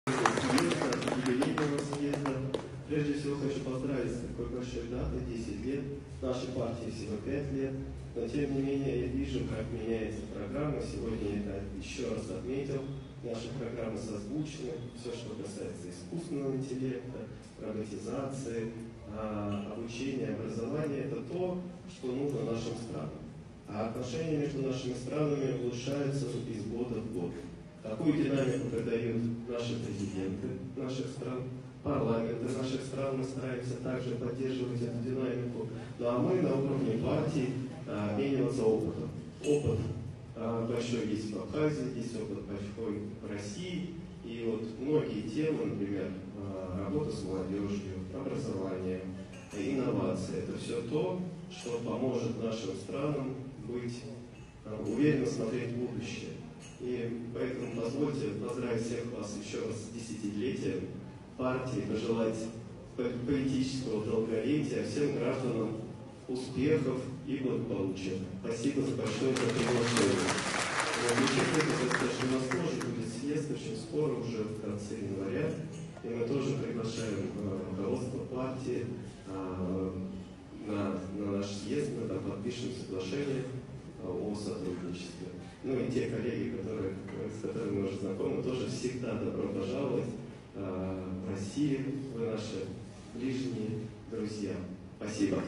юбилейного съезда. Прежде всего хочу поздравить с такой большой датой, 10 лет. Нашей партии всего 5 лет. Но тем не менее я вижу, как меняется программа. Сегодня я это еще раз отметил. Наша программа созвучна. Все, что касается искусственного интеллекта, роботизации, обучения, образования, это то, что нужно нашим странам. А отношения между нашими странами улучшаются из года в год. Такую динамику придают наши президенты наших стран, парламенты наших стран. Мы стараемся также поддерживать эту динамику. Ну а мы на уровне партий обмениваться опытом. Опыт большой есть в Абхазии, есть опыт большой в России. И вот многие темы, например, работа с молодежью, образование, инновации, это все то, что поможет нашим странам быть уверенно смотреть в будущее. И поэтому позвольте поздравить всех вас еще раз с десятилетием партии, пожелать политического долголетия, всем гражданам успехов и благополучия. Спасибо за большое приглашение. У нас тоже будет съезд очень скоро, уже в конце января, и мы тоже приглашаем руководство партии на наш съезд, мы там подпишем соглашение о сотрудничестве. Ну и те коллеги, с которыми мы уже знакомы, тоже всегда добро пожаловать в Россию, вы наши ближние друзья. Спасибо.